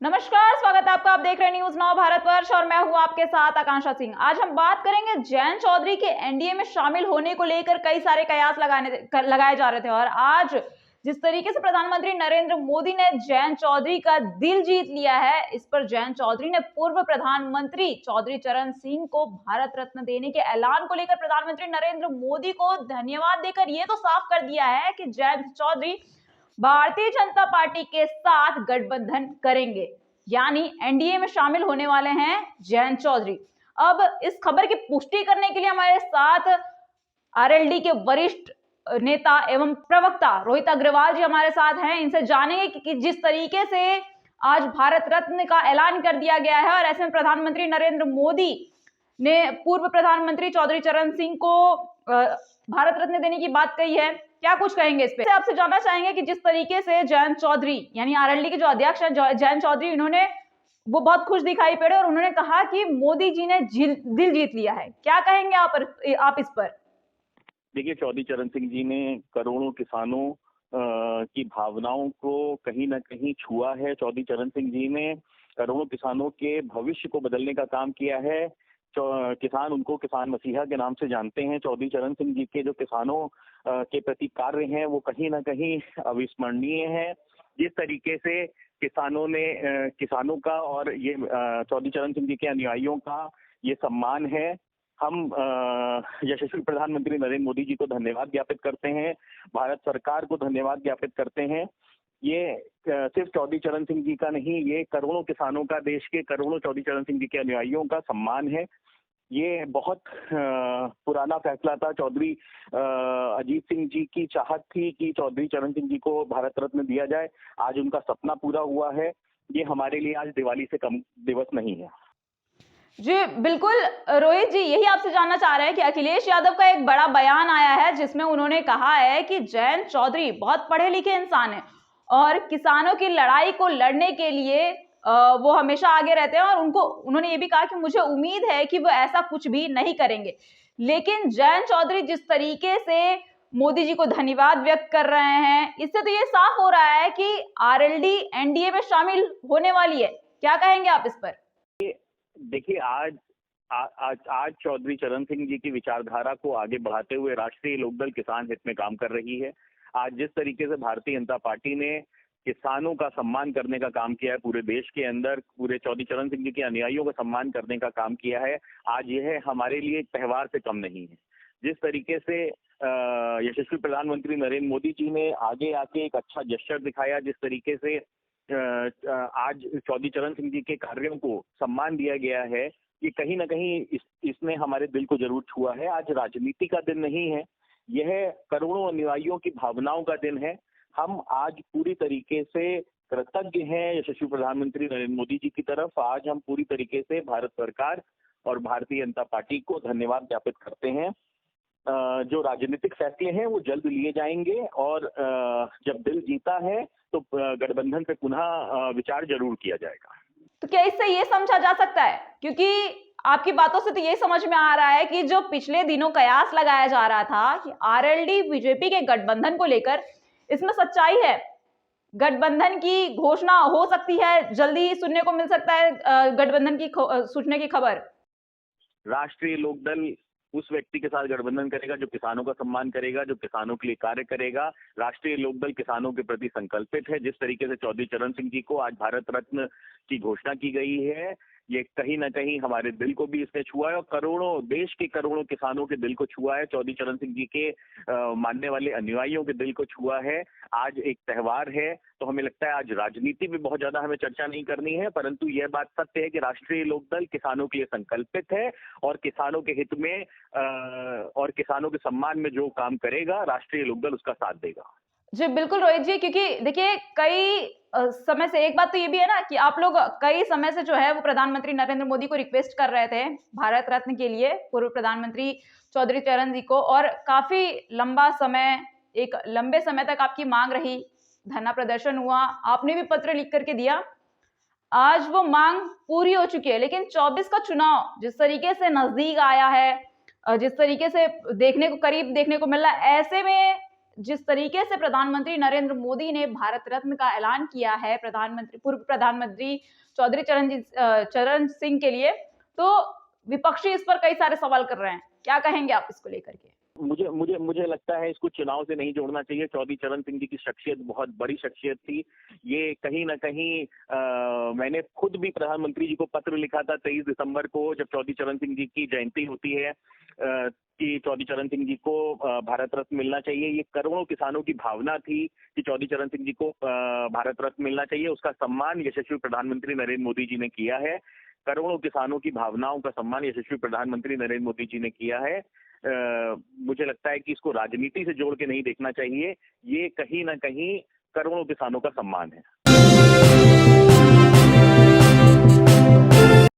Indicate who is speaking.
Speaker 1: नमस्कार, स्वागत है आपका। आप देख रहे हैं न्यूज नाउ भारतवर्ष और मैं हूं आपके साथ आकांक्षा सिंह। आज हम बात करेंगे जयंत चौधरी के एनडीए में शामिल होने को लेकर कई सारे कयास लगाए जा रहे थे और आज जिस तरीके से प्रधानमंत्री नरेंद्र मोदी ने जयंत चौधरी का दिल जीत लिया है, इस पर जयंत चौधरी ने पूर्व प्रधानमंत्री चौधरी चरण सिंह को भारत रत्न देने के ऐलान को लेकर प्रधानमंत्री नरेंद्र मोदी को धन्यवाद देकर यह तो साफ कर दिया है कि जयंत चौधरी भारतीय जनता पार्टी के साथ गठबंधन करेंगे, यानी एनडीए में शामिल होने वाले हैं जयंत चौधरी। अब इस खबर की पुष्टि करने के लिए हमारे साथ आरएलडी के वरिष्ठ नेता एवं प्रवक्ता रोहित अग्रवाल जी हमारे साथ हैं। इनसे जानेंगे कि जिस तरीके से आज भारत रत्न का ऐलान कर दिया गया है और ऐसे में प्रधानमंत्री नरेंद्र मोदी ने पूर्व प्रधानमंत्री चौधरी चरण सिंह को भारत रत्न देने की बात कही है, क्या कुछ कहेंगे इस पे? आपसे जानना चाहेंगे कि जिस तरीके से जयंत चौधरी यानी आरएलडी के जो अध्यक्ष हैं जयंत चौधरी, इन्होंने वो बहुत खुश दिखाई पड़े और उन्होंने कहा कि मोदी जी ने दिल जीत लिया है, क्या कहेंगे आप इस पर?
Speaker 2: देखिए, चौधरी चरण सिंह जी ने करोड़ों किसानों की भावनाओं को कहीं ना कहीं छुआ है। चौधरी चरण सिंह जी ने करोड़ों किसानों के भविष्य को बदलने का काम किया है। किसान उनको किसान मसीहा के नाम से जानते हैं। चौधरी चरण सिंह जी के जो किसानों के प्रति कार्य हैं वो कहीं ना कहीं अविस्मरणीय है। जिस तरीके से किसानों का और ये चौधरी चरण सिंह जी के अनुयायियों का ये सम्मान है। हम यशस्वी प्रधानमंत्री नरेंद्र मोदी जी को धन्यवाद ज्ञापित करते हैं, भारत सरकार को धन्यवाद ज्ञापित करते हैं। ये सिर्फ चौधरी चरण सिंह जी का नहीं, ये करोड़ों किसानों का, देश के करोड़ों चौधरी चरण सिंह जी के अनुयायियों का सम्मान है। ये बहुत पुराना फैसला था। चौधरी अजीत सिंह जी की चाहत थी कि चौधरी चरण सिंह जी को भारत रत्न दिया जाए। आज उनका सपना पूरा हुआ है। ये हमारे लिए आज दिवाली से कम दिवस नहीं है।
Speaker 1: जी बिल्कुल रोहित जी, यही आपसे जानना चाह रहे हैं कि अखिलेश यादव का एक बड़ा बयान आया है जिसमें उन्होंने कहा है कि जयंत चौधरी बहुत पढ़े लिखे इंसान हैं और किसानों की लड़ाई को लड़ने के लिए वो हमेशा आगे रहते हैं और उन्होंने ये भी कहा कि मुझे उम्मीद है कि वो ऐसा कुछ भी नहीं करेंगे। लेकिन जयंत चौधरी जिस तरीके से मोदी जी को धन्यवाद व्यक्त कर रहे हैं, इससे तो ये साफ हो रहा है कि आरएलडी एनडीए में शामिल होने वाली है, क्या कहेंगे आप इस पर?
Speaker 2: देखिए, आज चौधरी चरण सिंह जी की विचारधारा को आगे बढ़ाते हुए राष्ट्रीय लोकदल किसान हित में काम कर रही है। आज जिस तरीके से भारतीय जनता पार्टी ने किसानों का सम्मान करने का काम किया है, पूरे देश के अंदर पूरे चौधरी चरण सिंह जी के अनुयायियों का सम्मान करने का काम किया है, आज यह हमारे लिए एक त्योहार से कम नहीं है। जिस तरीके से यशस्वी प्रधानमंत्री नरेंद्र मोदी जी ने आगे आके एक अच्छा जेस्चर दिखाया, जिस तरीके से आज चौधरी चरण सिंह जी के कार्यों को सम्मान दिया गया है, ये कहीं ना कहीं इसने हमारे दिल को जरूर छुआ है। आज राजनीति का दिन नहीं है, यह करोड़ों अनुयायियों की भावनाओं का दिन है। हम आज पूरी तरीके से कृतज्ञ हैं यशस्वी प्रधानमंत्री नरेंद्र मोदी जी की तरफ। आज हम पूरी तरीके से भारत सरकार और भारतीय जनता पार्टी को धन्यवाद ज्ञापित करते हैं। जो राजनीतिक फैसले हैं वो जल्द लिए जाएंगे और जब दिल जीता है तो गठबंधन पे पुनः विचार जरूर किया जाएगा।
Speaker 1: तो क्या इससे ये समझा जा सकता है, क्योंकि आपकी बातों से तो ये समझ में आ रहा है कि जो पिछले दिनों कयास लगाया जा रहा था कि आरएलडी बीजेपी के गठबंधन को लेकर, इसमें सच्चाई है? गठबंधन की घोषणा हो सकती है, जल्दी ही सुनने को मिल सकता है गठबंधन की सूचना की खबर।
Speaker 2: राष्ट्रीय लोकदल उस व्यक्ति के साथ गठबंधन करेगा जो किसानों का सम्मान करेगा, जो किसानों के लिए कार्य करेगा। राष्ट्रीय लोकदल किसानों के प्रति संकल्पित है। जिस तरीके से चौधरी चरण सिंह जी को आज भारत रत्न की घोषणा की गई है, ये कहीं ना कहीं हमारे दिल को भी इसने छुआ है और देश के करोड़ों किसानों के दिल को छुआ है। चौधरी चरण सिंह जी के मानने वाले अनुयायियों के दिल को छुआ है। आज एक त्योहार है, तो हमें लगता है आज राजनीति में बहुत ज्यादा हमें चर्चा नहीं करनी है, परंतु यह बात सत्य है कि राष्ट्रीय लोकदल किसानों के लिए संकल्पित है और किसानों के हित में और किसानों के सम्मान में जो काम करेगा, राष्ट्रीय लोकदल उसका साथ देगा।
Speaker 1: जी बिल्कुल रोहित जी, क्योंकि देखिए कई समय से एक बात तो ये भी है ना कि आप लोग कई समय से जो है वो प्रधानमंत्री नरेंद्र मोदी को रिक्वेस्ट कर रहे थे भारत रत्न के लिए, पूर्व प्रधानमंत्री चौधरी चरण जी को, और काफी लंबे समय तक आपकी मांग रही, धरना प्रदर्शन हुआ, आपने भी पत्र लिख करके दिया। आज वो मांग पूरी हो चुकी है, लेकिन 24 का चुनाव जिस तरीके से नजदीक आया है, जिस तरीके से करीब देखने को मिल रहा है, ऐसे में जिस तरीके से प्रधानमंत्री नरेंद्र मोदी ने भारत रत्न का ऐलान किया है पूर्व प्रधानमंत्री चौधरी चरण सिंह के लिए, तो विपक्षी इस पर कई सारे सवाल कर रहे हैं। क्या कहेंगे आप इसको लेकर के?
Speaker 2: मुझे लगता है इसको चुनाव से नहीं जोड़ना चाहिए। चौधरी चरण सिंह जी की शख्सियत बहुत बड़ी शख्सियत थी। ये कहीं न कहीं मैंने खुद भी प्रधानमंत्री जी को पत्र लिखा था 23 दिसंबर को, जब चौधरी चरण सिंह जी की जयंती होती है, कि चौधरी चरण सिंह जी को भारत रत्न मिलना चाहिए। ये करोड़ों किसानों की भावना थी कि चौधरी चरण सिंह जी को भारत रत्न मिलना चाहिए। उसका सम्मान यशस्वी प्रधानमंत्री नरेंद्र मोदी जी ने किया है। करोड़ों किसानों की भावनाओं का सम्मान यशस्वी प्रधानमंत्री नरेंद्र मोदी जी ने किया है। मुझे लगता है कि इसको राजनीति से जोड़ के नहीं देखना चाहिए। ये कहीं ना कहीं करोड़ों किसानों का सम्मान है।